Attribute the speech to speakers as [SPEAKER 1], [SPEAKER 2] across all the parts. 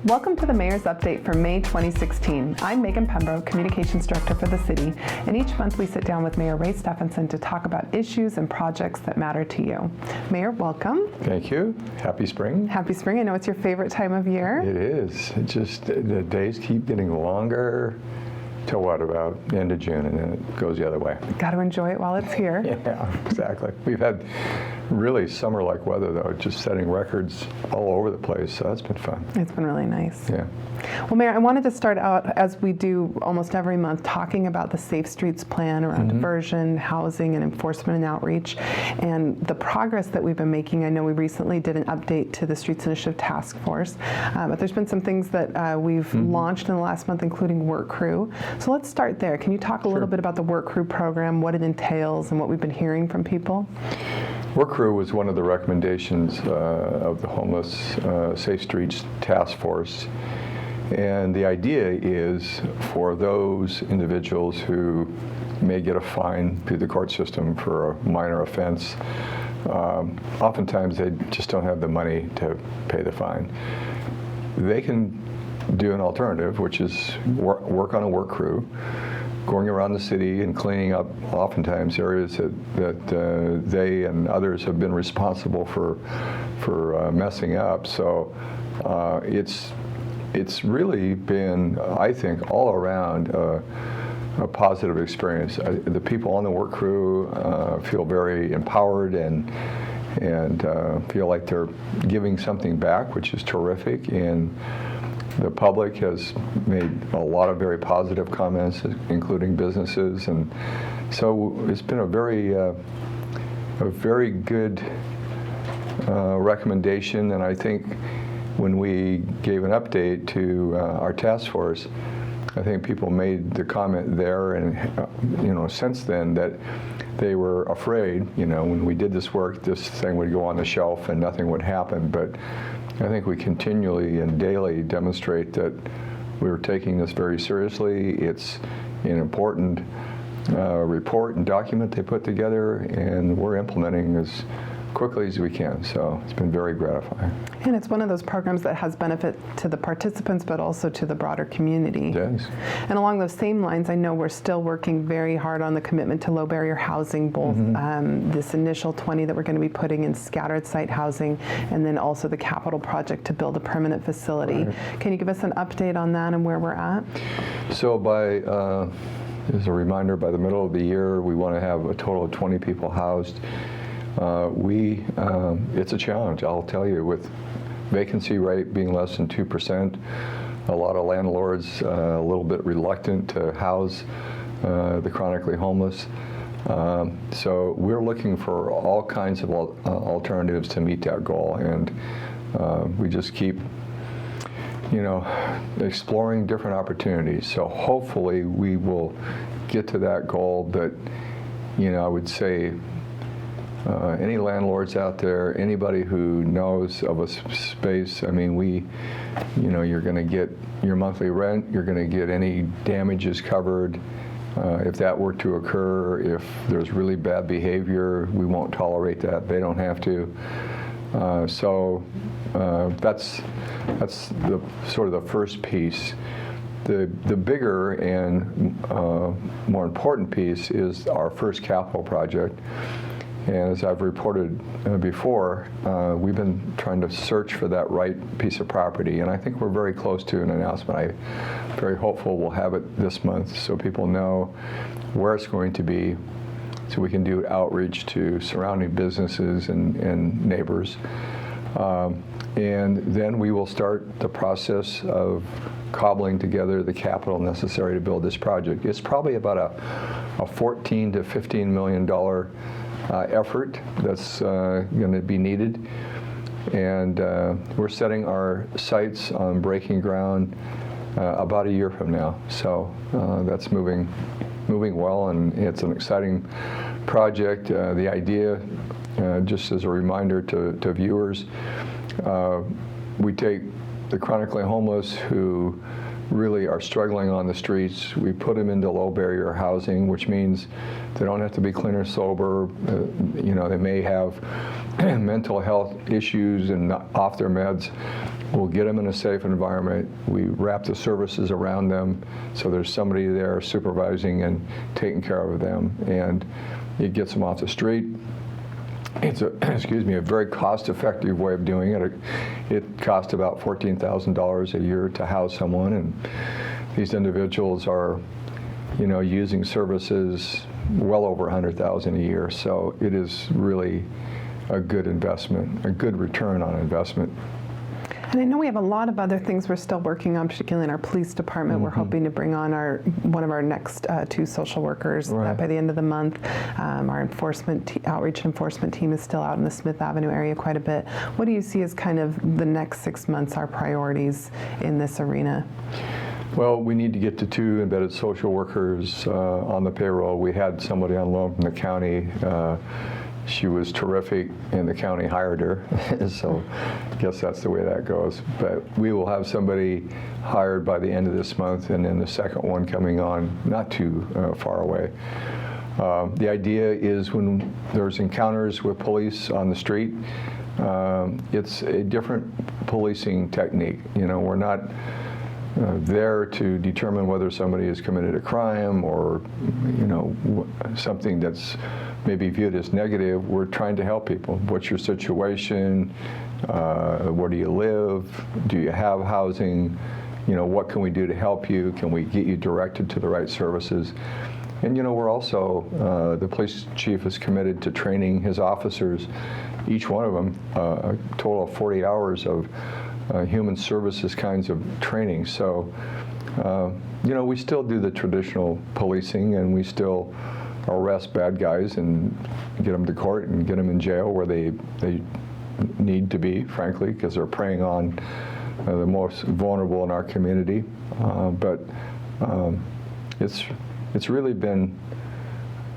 [SPEAKER 1] Welcome to the Mayor's Update for May 2016. I'm Megan Pembroke, Communications Director for the city, and each month we sit down with Mayor Ray Stephanson to talk about issues and projects that matter to you. Mayor, welcome.
[SPEAKER 2] Thank you. Happy spring.
[SPEAKER 1] Happy spring. I know it's your favorite time of year.
[SPEAKER 2] It is. It just, the days keep getting longer till what, about the end of June, and then it goes the other way.
[SPEAKER 1] Got to enjoy it while it's here.
[SPEAKER 2] Yeah, exactly. We've had really summer-like weather, though, just setting records all over the place, so that's been fun.
[SPEAKER 1] It's been really nice.
[SPEAKER 2] Yeah.
[SPEAKER 1] Well, Mayor, I wanted to start out, as we do almost every month, talking about the Safe Streets plan around diversion, housing, and enforcement and outreach, and the progress that we've been making. I know we recently did an update to the Streets Initiative Task Force, but there's been some things that we've launched in the last month, including Work Crew. So let's start there. Can you talk a little bit about the Work Crew program, what it entails, and what we've been hearing from people?
[SPEAKER 2] Work Crew was one of the recommendations of the Homeless Safe Streets Task Force. And the idea is for those individuals who may get a fine through the court system for a minor offense, oftentimes they just don't have the money to pay the fine. They can do an alternative, which is work on a work crew, going around the city and cleaning up oftentimes areas that they and others have been responsible for messing up. So it's really been, I think, all around a positive experience. The people on the work crew feel very empowered and feel like they're giving something back, which is terrific. And the public has made a lot of very positive comments, including businesses, and so it's been a very good recommendation. And I think when we gave an update to our task force, I think people made the comment there, and since then, that they were afraid. When we did this work, this thing would go on the shelf and nothing would happen. But I think we continually and daily demonstrate that we're taking this very seriously. It's an important report and document they put together, and we're implementing as quickly as we can. So it's been very gratifying.
[SPEAKER 1] And it's one of those programs that has benefit to the participants, but also to the broader community.
[SPEAKER 2] It does.
[SPEAKER 1] And along those same lines, I know we're still working very hard on the commitment to low barrier housing, both this initial 20 that we're going to be putting in scattered site housing, and then also the capital project to build a permanent facility. Right. Can you give us an update on that and where we're at?
[SPEAKER 2] So as a reminder, by the middle of the year, we want to have a total of 20 people housed. It's a challenge, I'll tell you, with vacancy rate being less than 2%, a lot of landlords a little bit reluctant to house the chronically homeless. So we're looking for all kinds of alternatives to meet that goal, and we just keep exploring different opportunities. So hopefully we will get to that goal. But I would say any landlords out there, anybody who knows of a space, I mean, you're going to get your monthly rent, you're going to get any damages covered. If that were to occur, if there's really bad behavior, we won't tolerate that. They don't have to. So that's the sort of the first piece. The bigger and more important piece is our first capital project. And as I've reported before, we've been trying to search for that right piece of property, and I think we're very close to an announcement. I'm very hopeful we'll have it this month so people know where it's going to be, so we can do outreach to surrounding businesses and neighbors. And then we will start the process of cobbling together the capital necessary to build this project. It's probably about a $14 to $15 million effort that's going to be needed, and we're setting our sights on breaking ground about a year from now. So that's moving well, and it's an exciting project. The idea, just as a reminder to viewers, we take the chronically homeless who really are struggling on the streets. We put them into low barrier housing, which means they don't have to be clean or sober. They may have mental health issues and not off their meds. We'll get them in a safe environment. We wrap the services around them so there's somebody there supervising and taking care of them, and it gets them off the street. It's a very cost-effective way of doing it. It costs about $14,000 a year to house someone, and these individuals are, using services well over $100,000 a year. So it is really a good investment, a good return on investment.
[SPEAKER 1] And I know we have a lot of other things we're still working on, particularly in our police department. We're hoping to bring on one of our next 2 social workers by the end of the month. Our outreach and enforcement team is still out in the Smith Avenue area quite a bit. What do you see as kind of the next 6 months, our priorities in this arena?
[SPEAKER 2] Well, we need to get to 2 embedded social workers on the payroll. We had somebody on loan from the county. She was terrific, and the county hired her, so I guess that's the way that goes. But we will have somebody hired by the end of this month, and then the second one coming on not too far away. The idea is when there's encounters with police on the street, it's a different policing technique. We're not there to determine whether somebody has committed a crime or, something that's maybe viewed as negative. We're trying to help people. What's your situation? Where do you live? Do you have housing? What can we do to help you? Can we get you directed to the right services? And we're also, the police chief is committed to training his officers, each one of them, a total of 40 hours of human services kinds of training. So, we still do the traditional policing, and we still arrest bad guys and get them to court and get them in jail where they need to be, frankly, because they're preying on the most vulnerable in our community. But it's really been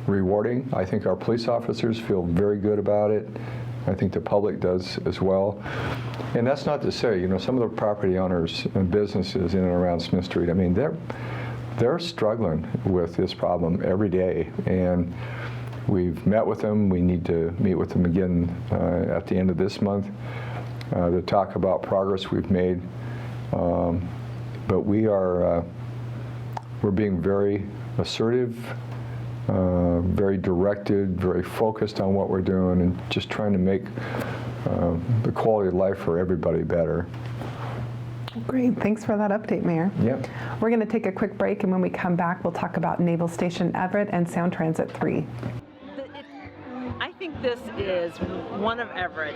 [SPEAKER 2] rewarding. I think our police officers feel very good about it. I think the public does as well. And that's not to say, some of the property owners and businesses in and around Smith Street, they're struggling with this problem every day. And we've met with them. We need to meet with them again at the end of this month to talk about progress we've made. But we're being very assertive, very directed, very focused on what we're doing, and just trying to make the quality of life for everybody better.
[SPEAKER 1] Great. Thanks for that update, Mayor.
[SPEAKER 2] Yep.
[SPEAKER 1] We're going to take a quick break, and when we come back, we'll talk about Naval Station Everett and Sound Transit 3.
[SPEAKER 3] I think this is one of Everett's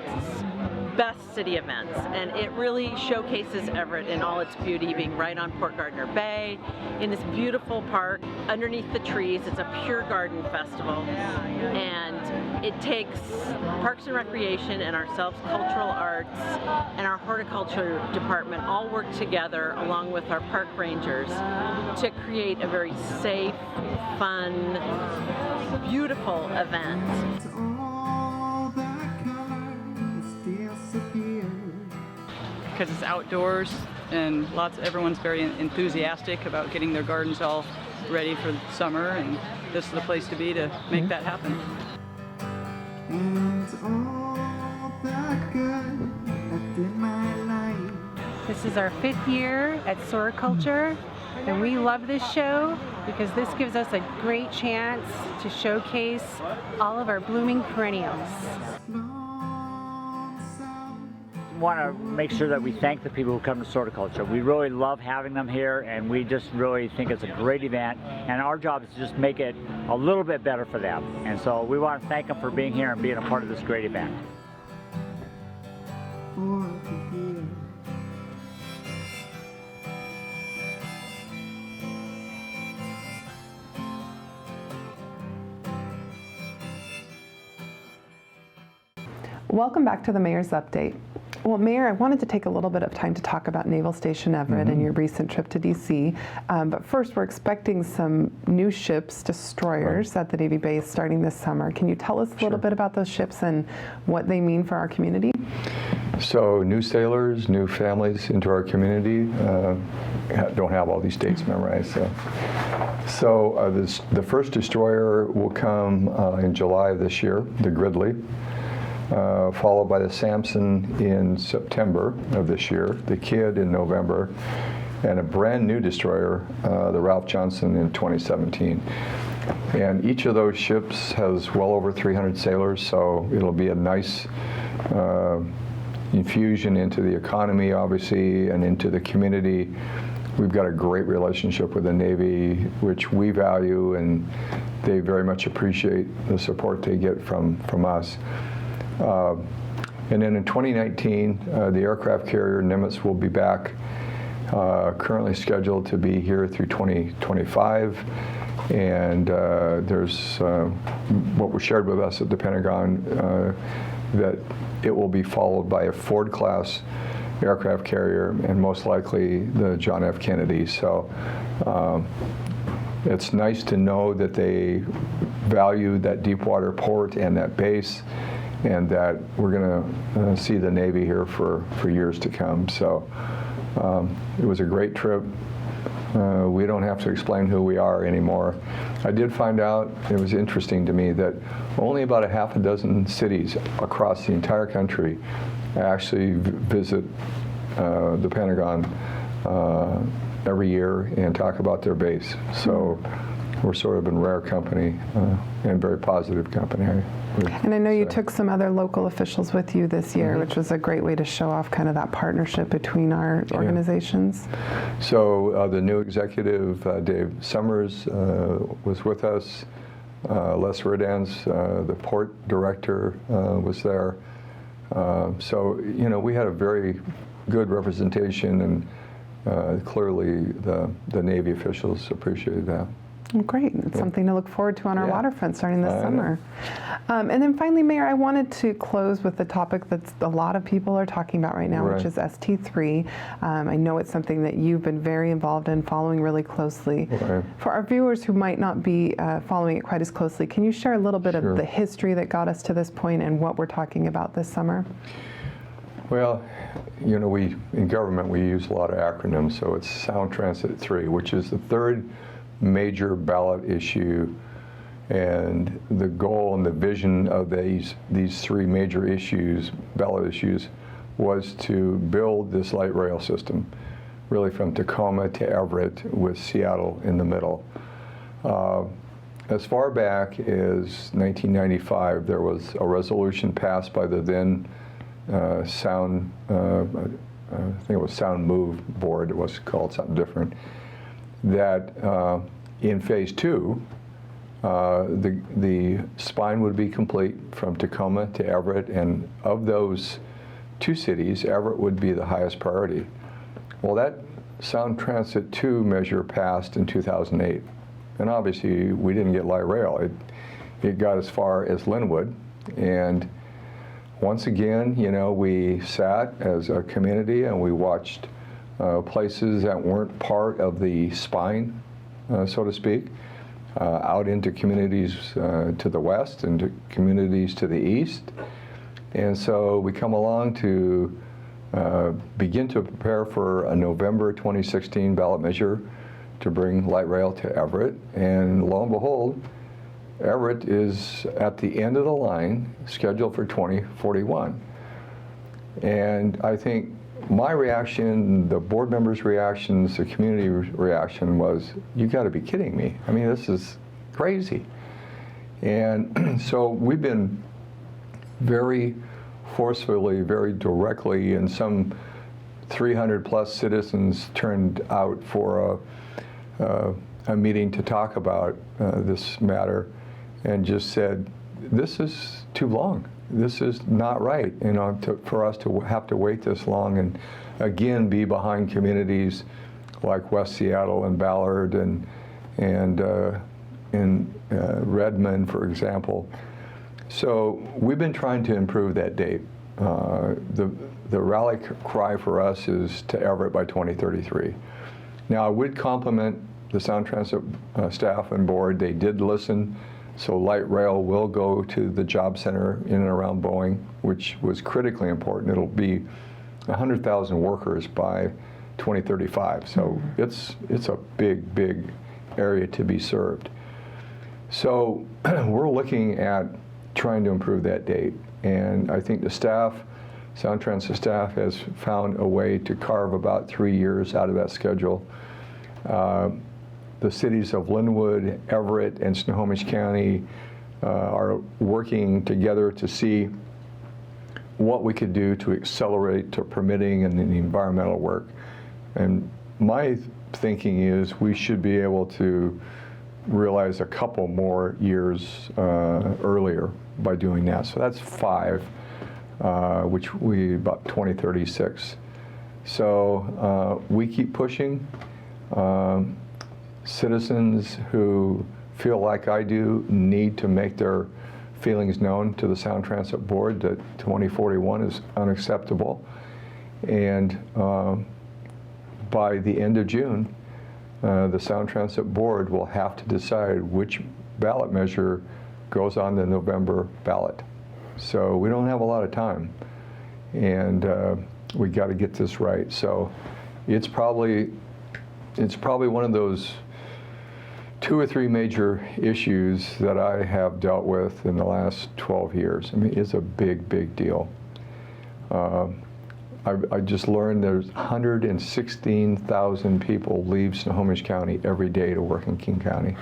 [SPEAKER 3] best city events, and it really showcases Everett in all its beauty, being right on Port Gardner Bay, in this beautiful park underneath the trees. It's a pure garden festival, and it takes Parks and Recreation and ourselves, Cultural Arts, and our horticulture department all work together along with our park rangers to create a very safe, fun, beautiful event.
[SPEAKER 4] Because it's outdoors, and everyone's very enthusiastic about getting their gardens all ready for summer, and this is the place to be to make that happen.
[SPEAKER 5] This is our 5th year at Soriculture, and we love this show because this gives us a great chance to showcase all of our blooming perennials.
[SPEAKER 6] Want to make sure that we thank the people who come to Sorticulture. We really love having them here, and we just really think it's a great event, and our job is to just make it a little bit better for them. And so we want to thank them for being here and being a part of this great event.
[SPEAKER 1] Welcome back to the Mayor's Update. Well, Mayor, I wanted to take a little bit of time to talk about Naval Station Everett and your recent trip to D.C. But first, we're expecting some new ships, destroyers, at the Navy base starting this summer. Can you tell us a little bit about those ships and what they mean for our community?
[SPEAKER 2] So new sailors, new families into our community. don't have all these dates memorized. So the first destroyer will come in July of this year, the Gridley, followed by the Samson in September of this year, the Kidd in November, and a brand new destroyer, the Ralph Johnson in 2017. And each of those ships has well over 300 sailors, so it'll be a nice infusion into the economy, obviously, and into the community. We've got a great relationship with the Navy, which we value, and they very much appreciate the support they get from us. And then in 2019, the aircraft carrier Nimitz will be back, currently scheduled to be here through 2025. And there's what was shared with us at the Pentagon, that it will be followed by a Ford-class aircraft carrier, and most likely the John F. Kennedy. So it's nice to know that they value that deepwater port and that base, and that we're going to see the Navy here for years to come. So it was a great trip. We don't have to explain who we are anymore. I did find out, it was interesting to me, that only about a half a dozen cities across the entire country actually visit the Pentagon every year and talk about their base. So we're sort of in rare company, and very positive company.
[SPEAKER 1] And I know you took some other local officials with you this year, which was a great way to show off kind of that partnership between our organizations.
[SPEAKER 2] So the new executive, Dave Summers, was with us. Les Redans, the port director, was there. So, you know, we had a very good representation, and clearly the Navy officials appreciated that.
[SPEAKER 1] Well, great. It's something to look forward to on our waterfront starting this summer. And then finally, Mayor, I wanted to close with the topic that a lot of people are talking about right now, which is ST3. I know it's something that you've been very involved in, following really closely. For our viewers who might not be following it quite as closely, can you share a little bit of the history that got us to this point and what we're talking about this summer?
[SPEAKER 2] Well, you know, in government we use a lot of acronyms, so it's Sound Transit 3, which is the third major ballot issue, and the goal and the vision of these three major issues, ballot issues, was to build this light rail system, really from Tacoma to Everett, with Seattle in the middle. As far back as 1995, there was a resolution passed by the then Sound, I think it was Sound Move Board, it was called something different, that in phase 2, the spine would be complete from Tacoma to Everett, and of those two cities, Everett would be the highest priority. Well, that Sound Transit 2 measure passed in 2008, and obviously we didn't get light rail. It got as far as Linwood, and once again, you know, we sat as a community and we watched places that weren't part of the spine, so to speak, out into communities to the west and to communities to the east. And so we come along to begin to prepare for a November 2016 ballot measure to bring light rail to Everett. And lo and behold, Everett is at the end of the line, scheduled for 2041. And I think my reaction, the board members' reactions, the community reaction was, you got to be kidding me. I mean, this is crazy. And so we've been very forcefully, very directly, and some 300 plus citizens turned out for a meeting to talk about this matter, and just said, this is too long. This is not right, you know, for us to have to wait this long and again be behind communities like West Seattle and Ballard and in Redmond, for example. So we've been trying to improve that date. The rally cry for us is to Everett by 2033. Now, I would compliment the Sound Transit staff and board. They did listen. So light rail will go to the job center in and around Boeing, which was critically important. It'll be 100,000 workers by 2035. So it's a big area to be served. So we're looking at trying to improve that date. And I think the staff, Sound Transit staff, has found a way to carve about 3 years out of that schedule. The cities of Linwood, Everett, and Snohomish County are working together to see what we could do to accelerate to permitting and the environmental work. And my thinking is we should be able to realize a couple more years earlier by doing that. So that's 5, which we about 2036. So we keep pushing. Citizens who feel like I do need to make their feelings known to the Sound Transit Board that 2041 is unacceptable. And by the end of June, the Sound Transit Board will have to decide which ballot measure goes on the November ballot. So we don't have a lot of time, and we got to get this right. So it's probably one of those 2 or 3 major issues that I have dealt with in the last 12 years. I mean, it's a big deal. I just learned there's 116,000 people leave Snohomish County every day to work in King County.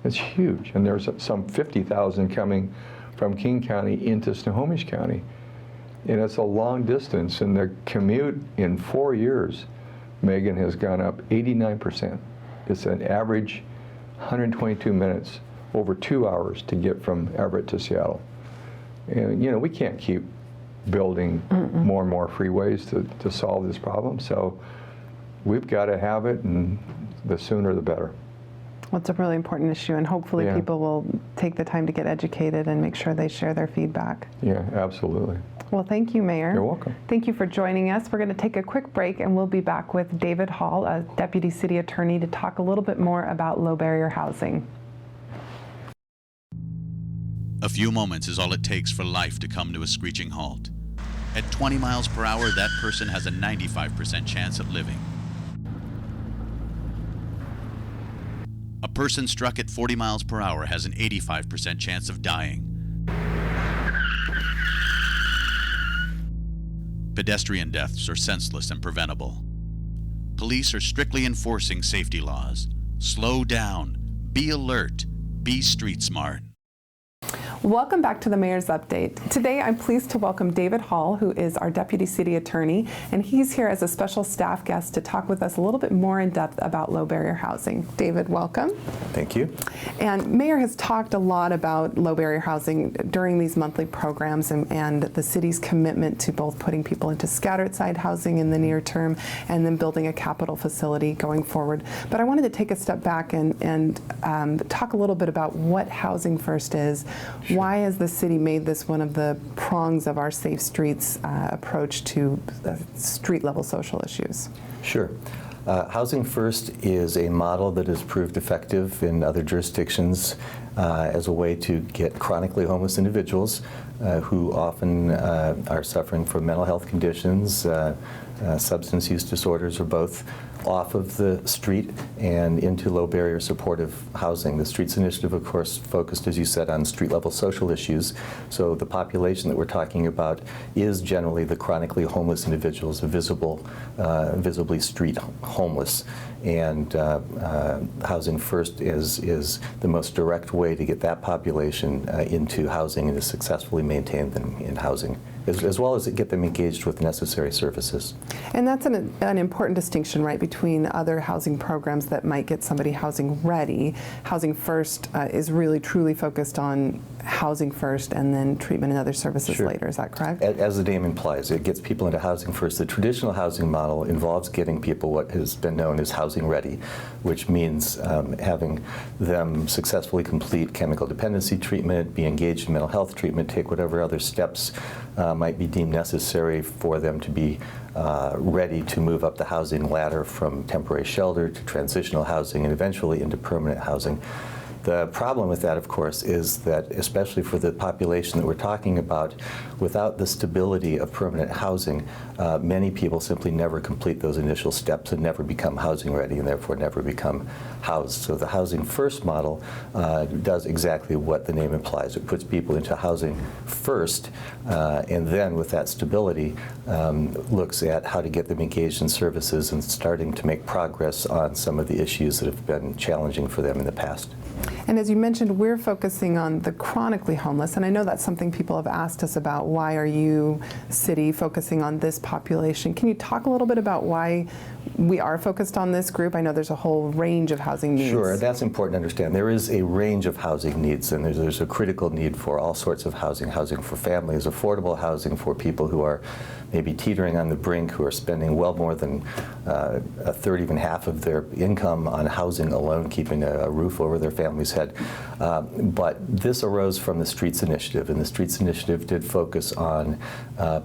[SPEAKER 2] It's huge. And there's some 50,000 coming from King County into Snohomish County. And it's a long distance. And the commute in 4 years, Megan, has gone up 89%. It's an average 122 minutes, over 2 hours to get from Everett to Seattle. And you know, we can't keep building more and more freeways to solve this problem. So we've got to have it, and the sooner the better.
[SPEAKER 1] Well, it's a really important issue, and hopefully people will take the time to get educated and make sure they share their feedback.
[SPEAKER 2] Yeah, absolutely.
[SPEAKER 1] Well, thank you, Mayor.
[SPEAKER 2] You're welcome.
[SPEAKER 1] Thank you for joining us. We're going to take a quick break, and we'll be back with David Hall, a Deputy City Attorney, to talk a little bit more about low barrier housing.
[SPEAKER 7] A few moments is all it takes for life to come to a screeching halt. At 20 miles per hour, that person has a 95% chance of living. A person struck at 40 miles per hour has an 85% chance of dying. Pedestrian deaths are senseless and preventable. Police are strictly enforcing safety laws. Slow down, be alert, be street smart.
[SPEAKER 1] Welcome back to the Mayor's Update. Today I'm pleased to welcome David Hall, who is our Deputy City Attorney, and he's here as a special staff guest to talk with us a little bit more in depth about low barrier housing. David, welcome.
[SPEAKER 8] Thank you.
[SPEAKER 1] And Mayor has talked a lot about low barrier housing during these monthly programs and the city's commitment to both putting people into scattered site housing in the near term and then building a capital facility going forward. But I wanted to take a step back and talk a little bit about what Housing First is. Why has the city made this one of the prongs of our Safe Streets approach to street-level social issues?
[SPEAKER 8] Sure. Housing First is a model that has proved effective in other jurisdictions as a way to get chronically homeless individuals who often are suffering from mental health conditions, substance use disorders, or both, off of the street and into low barrier supportive housing. The Streets Initiative, of course, focused, as you said, on street level social issues. So the population that we're talking about is generally the chronically homeless individuals, visibly street homeless. And Housing First is the most direct way to get that population into housing and to successfully maintain them in housing, as well as get them engaged with necessary services.
[SPEAKER 1] And that's an important distinction, right, between other housing programs that might get somebody housing ready. Housing First is really truly focused on housing first and then treatment and other services later. Is that correct?
[SPEAKER 8] As the name implies, it gets people into housing first. The traditional housing model involves getting people what has been known as housing ready, which means having them successfully complete chemical dependency treatment, be engaged in mental health treatment, take whatever other steps might be deemed necessary for them to be ready to move up the housing ladder from temporary shelter to transitional housing and eventually into permanent housing. The problem with that, of course, is that especially for the population that we're talking about, without the stability of permanent housing, many people simply never complete those initial steps and never become housing ready and therefore never become housed. So the Housing First model does exactly what the name implies. It puts people into housing first, and then with that stability, looks at how to get them engaged in services and starting to make progress on some of the issues that have been challenging for them in the past.
[SPEAKER 1] And as you mentioned, we're focusing on the chronically homeless, and I know that's something people have asked us about. Why are you, city, focusing on this population? Can you talk a little bit about why we are focused on this group? I know there's a whole range of housing needs.
[SPEAKER 8] Sure, that's important to understand. There is a range of housing needs, and there's a critical need for all sorts of housing. Housing for families, affordable housing for people who are maybe teetering on the brink, who are spending well more than a third, even half of their income on housing alone, keeping a roof over their family's head. But this arose from the Streets Initiative, and the Streets Initiative did focus on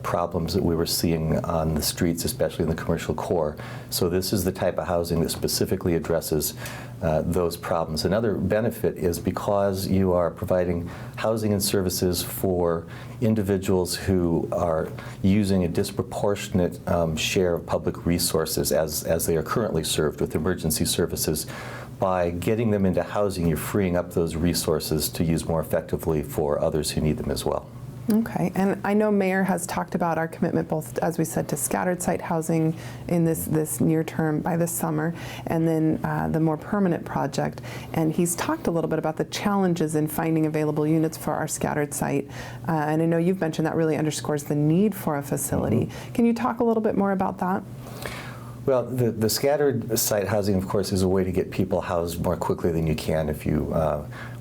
[SPEAKER 8] problems that we were seeing on the streets, especially in the commercial core. So this is the type of housing that specifically addresses those problems. Another benefit is because you are providing housing and services for individuals who are using a disproportionate share of public resources as they are currently served with emergency services. By getting them into housing, you're freeing up those resources to use more effectively for others who need them as well.
[SPEAKER 1] Okay, and I know Mayor has talked about our commitment both, as we said, to scattered site housing in this near term by this summer, and then the more permanent project. And he's talked a little bit about the challenges in finding available units for our scattered site. And I know you've mentioned that really underscores the need for a facility. Mm-hmm. Can you talk a little bit more about that?
[SPEAKER 8] Well, the scattered site housing, of course, is a way to get people housed more quickly than you can if you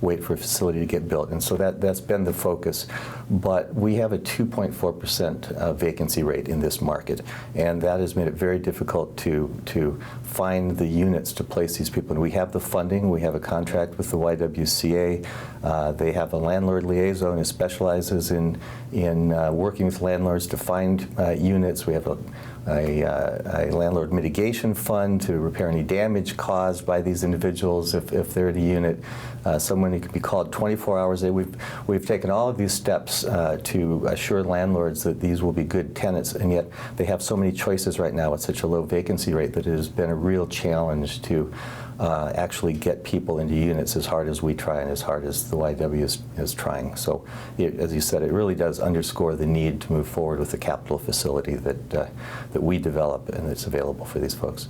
[SPEAKER 8] wait for a facility to get built. And so that's been the focus. But we have a 2.4% vacancy rate in this market. And that has made it very difficult to find the units to place these people. And we have the funding. We have a contract with the YWCA. They have a landlord liaison who specializes in working with landlords to find units. We have a landlord mitigation fund to repair any damage caused by these individuals if they're in a unit. Someone who can be called 24 hours a day. We've taken all of these steps to assure landlords that these will be good tenants, and yet they have so many choices right now at such a low vacancy rate that it has been a real challenge to actually get people into units as hard as we try and as hard as the YW is trying. So, as you said, it really does underscore the need to move forward with the capital facility that we develop and that's available for these folks.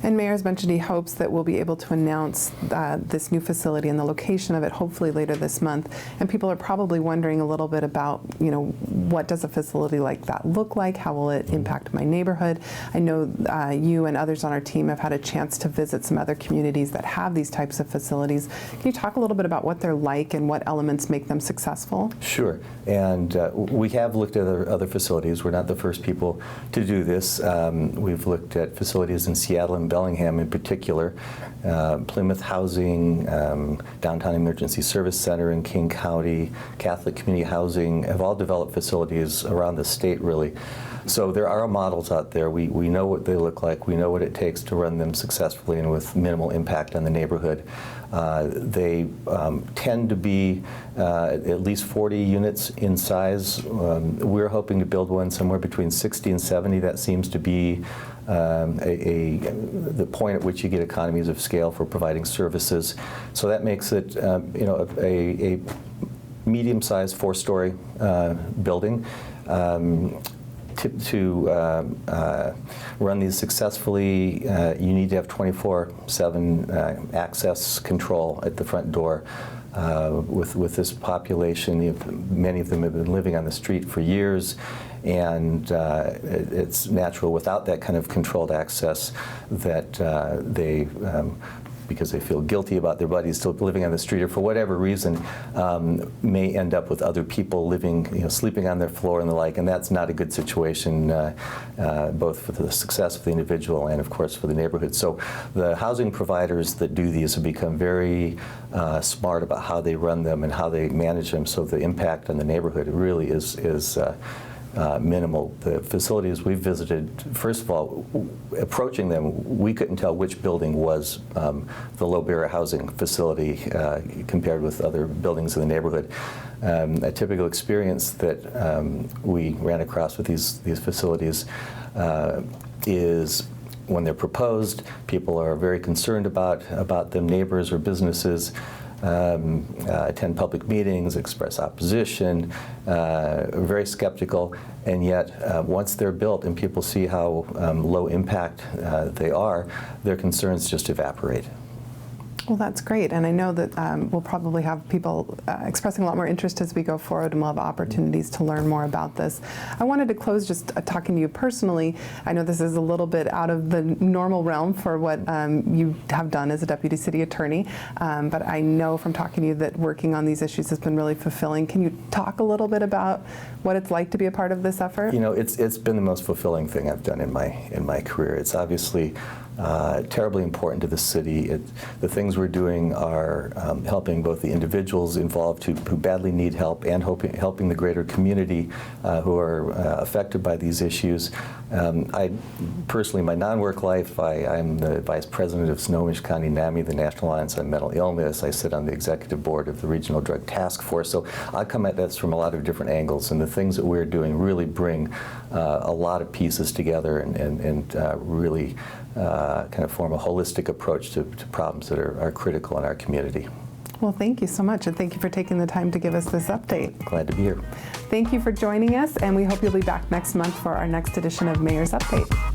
[SPEAKER 1] And Mayor's mentioned he hopes that we'll be able to announce this new facility and the location of it hopefully later this month. And people are probably wondering a little bit about, what does a facility like that look like? How will it impact my neighborhood? I know you and others on our team have had a chance to visit some other communities that have these types of facilities. Can you talk a little bit about what they're like and what elements make them successful?
[SPEAKER 8] Sure. And we have looked at other facilities. We're not the first people to do this. We've looked at facilities in Seattle and Bellingham in particular, Plymouth Housing, Downtown Emergency Service Center in King County, Catholic Community Housing have all developed facilities around the state, really. So there are models out there. We know what they look like. We know what it takes to run them successfully and with minimal impact on the neighborhood. They tend to be at least 40 units in size. We're hoping to build one somewhere between 60 and 70. That seems to be the point at which you get economies of scale for providing services. So that makes it a medium-sized 4-story building. To run these successfully, you need to have 24/7 access control at the front door. With this population, many of them have been living on the street for years, and it's natural without that kind of controlled access that they because they feel guilty about their buddies still living on the street or for whatever reason, may end up with other people living, sleeping on their floor and the like, and that's not a good situation, both for the success of the individual and, of course, for the neighborhood. So the housing providers that do these have become very smart about how they run them and how they manage them, so the impact on the neighborhood really is minimal. The facilities we visited, first of all, approaching them, we couldn't tell which building was the low-barrier housing facility compared with other buildings in the neighborhood. A typical experience that we ran across with these facilities is when they're proposed, people are very concerned about them, neighbors or businesses. Attend public meetings, express opposition, very skeptical, and yet once they're built and people see how low impact they are, their concerns just evaporate.
[SPEAKER 1] Well, that's great, and I know that we'll probably have people expressing a lot more interest as we go forward, and we'll have opportunities to learn more about this. I wanted to close just talking to you personally. I know this is a little bit out of the normal realm for what you have done as a deputy city attorney, but I know from talking to you that working on these issues has been really fulfilling. Can you talk a little bit about what it's like to be a part of this effort?
[SPEAKER 8] You know, it's been the most fulfilling thing I've done in my career. It's obviously terribly important to the city. The things we're doing are helping both the individuals involved who badly need help and helping the greater community who are affected by these issues. I personally, my non-work life, I'm the vice president of Snohomish County NAMI, the National Alliance on Mental Illness. I sit on the executive board of the Regional Drug Task Force. So I come at this from a lot of different angles, and the things that we're doing really bring a lot of pieces together and really kind of form a holistic approach to problems that are critical in our community.
[SPEAKER 1] Well, thank you so much, and thank you for taking the time to give us this update.
[SPEAKER 8] Glad to be here.
[SPEAKER 1] Thank you for joining us, and we hope you'll be back next month for our next edition of Mayor's Update.